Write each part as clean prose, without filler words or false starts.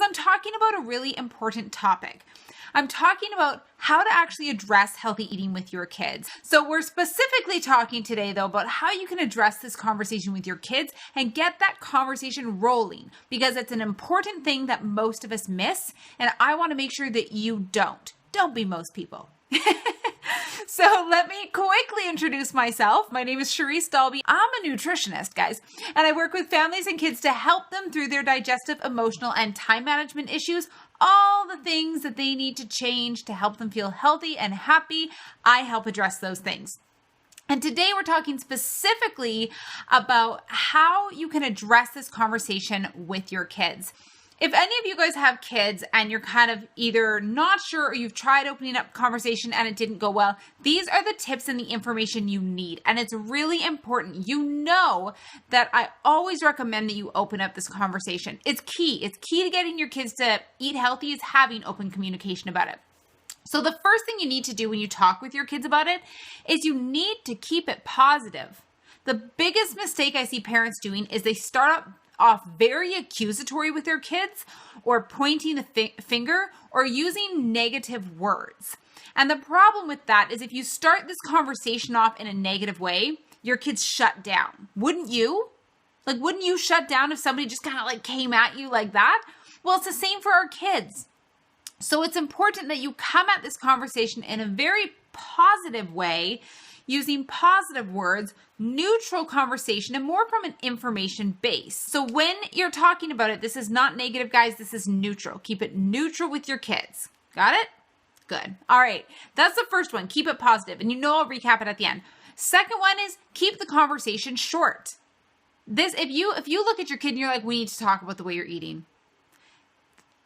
I'm talking about a really important topic. I'm talking about how to actually address healthy eating with your kids. So we're specifically talking today, though, about how you can address this conversation with your kids and get that conversation rolling, because it's an important thing that most of us miss, and I want to make sure that you don't. Don't be most people. So let me quickly introduce myself. My name is Sharisse Dalby. I'm a nutritionist, guys, and I work with families and kids to help them through their digestive, emotional, and time management issues, all the things that they need to change to help them feel healthy and happy. I help address those things. And today we're talking specifically about how you can address this conversation with your kids. If any of you guys have kids and you're kind of either not sure or you've tried opening up conversation and it didn't go well, these are the tips and the information you need. And it's really important. You know that I always recommend that you open up this conversation. It's key. It's key to getting your kids to eat healthy is having open communication about it. So the first thing you need to do when you talk with your kids about it is you need to keep it positive. The biggest mistake I see parents doing is they start off very accusatory with their kids, or pointing the finger, or using negative words. And the problem with that is if you start this conversation off in a negative way, your kids shut down. Wouldn't you? Wouldn't you shut down if somebody just kind of came at you like that? Well, it's the same for our kids. So it's important that you come at this conversation in a very positive way, using positive words, neutral conversation, and more from an information base. So when you're talking about it, this is not negative, guys. This is neutral. Keep it neutral with your kids. Got it? Good. All right. That's the first one. Keep it positive. And I'll recap it at the end. Second one is keep the conversation short. If you look at your kid and you're like, we need to talk about the way you're eating.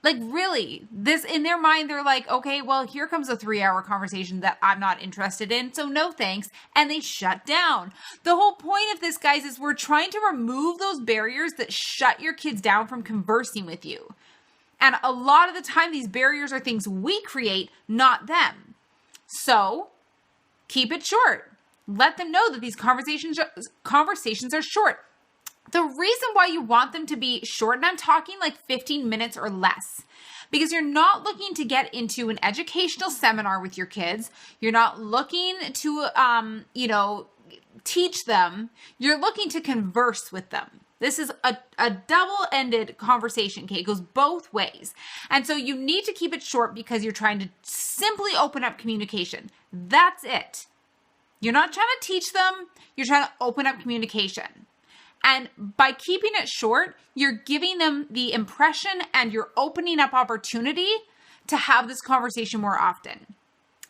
Really, this in their mind, they're like, okay, well, here comes a 3-hour conversation that I'm not interested in, so no thanks, and they shut down. The whole point of this, guys, is we're trying to remove those barriers that shut your kids down from conversing with you. And a lot of the time, these barriers are things we create, not them. So keep it short. Let them know that these conversations are short. The reason why you want them to be short, and I'm talking 15 minutes or less, because you're not looking to get into an educational seminar with your kids. You're not looking to, teach them. You're looking to converse with them. This is a double-ended conversation, okay? It goes both ways. And so you need to keep it short because you're trying to simply open up communication. That's it. You're not trying to teach them. You're trying to open up communication. And by keeping it short, you're giving them the impression and you're opening up opportunity to have this conversation more often.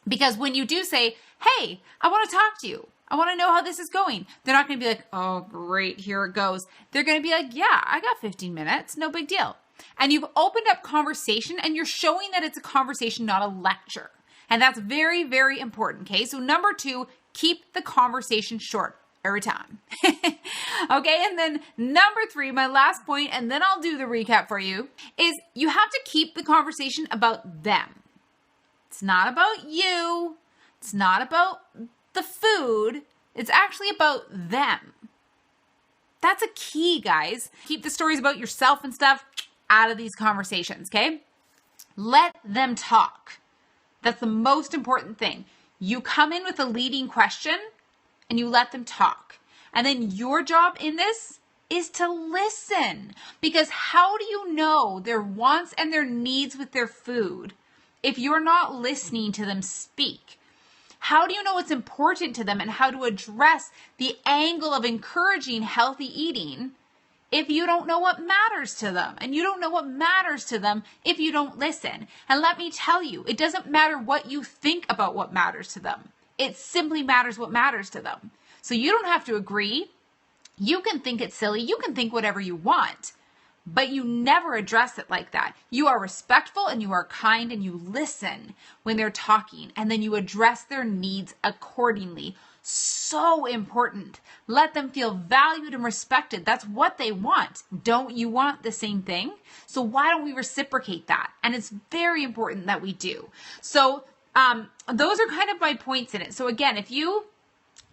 Because when you do say, hey, I want to talk to you. I want to know how this is going. They're not going to be like, oh, great, here it goes. They're going to be like, yeah, I got 15 minutes. No big deal. And you've opened up conversation and you're showing that it's a conversation, not a lecture. And that's very, very important. Okay. So number 2, keep the conversation short. Every time. Okay, and then number 3, my last point, and then I'll do the recap for you, is you have to keep the conversation about them. It's not about you. It's not about the food. It's actually about them. That's a key, guys. Keep the stories about yourself and stuff out of these conversations, okay? Let them talk. That's the most important thing. You come in with a leading question, and you let them talk. And then your job in this is to listen. Because how do you know their wants and their needs with their food if you're not listening to them speak? How do you know what's important to them and how to address the angle of encouraging healthy eating if you don't know what matters to them? And you don't know what matters to them if you don't listen. And let me tell you, it doesn't matter what you think about what matters to them. It simply matters what matters to them. So you don't have to agree. You can think it's silly. You can think whatever you want, but you never address it like that. You are respectful and you are kind and you listen when they're talking, and then you address their needs accordingly. So important. Let them feel valued and respected. That's what they want. Don't you want the same thing? So why don't we reciprocate that? And it's very important that we do. So those are kind of my points in it. So again, if you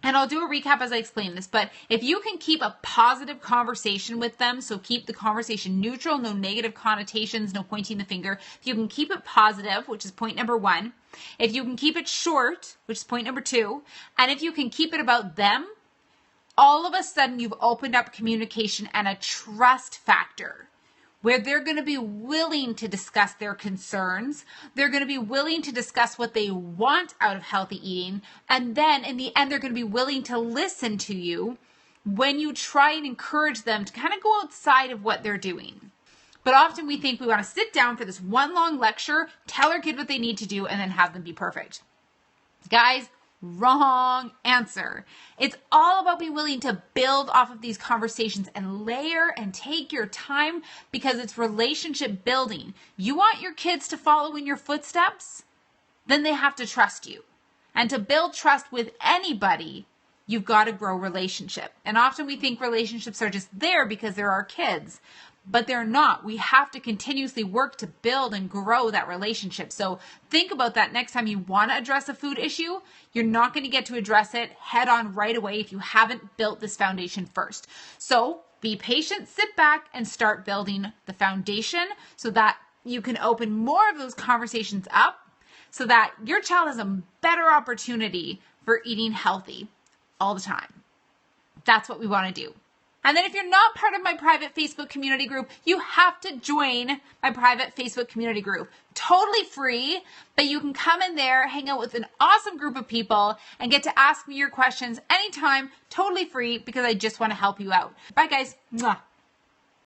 And I'll do a recap as I explain this, but if you can keep a positive conversation with them, so keep the conversation neutral, no negative connotations, no pointing the finger. If you can keep it positive, which is point number 1, if you can keep it short, which is point number 2, and if you can keep it about them, all of a sudden you've opened up communication and a trust factor, where they're going to be willing to discuss their concerns. They're going to be willing to discuss what they want out of healthy eating. And then in the end, they're going to be willing to listen to you when you try and encourage them to kind of go outside of what they're doing. But often we think we want to sit down for this one long lecture, tell our kid what they need to do, and then have them be perfect. Guys, wrong answer. It's all about being willing to build off of these conversations and layer and take your time, because it's relationship building. You want your kids to follow in your footsteps? Then they have to trust you. And to build trust with anybody, you've got to grow relationship. And often we think relationships are just there because they're our kids. But they're not. We have to continuously work to build and grow that relationship. So think about that next time you want to address a food issue. You're not going to get to address it head on right away if you haven't built this foundation first. So be patient, sit back, and start building the foundation so that you can open more of those conversations up so that your child has a better opportunity for eating healthy all the time. That's what we want to do. And then if you're not part of my private Facebook community group, you have to join my private Facebook community group. Totally free, but you can come in there, hang out with an awesome group of people, and get to ask me your questions anytime, totally free, because I just want to help you out. Bye, guys. Mwah.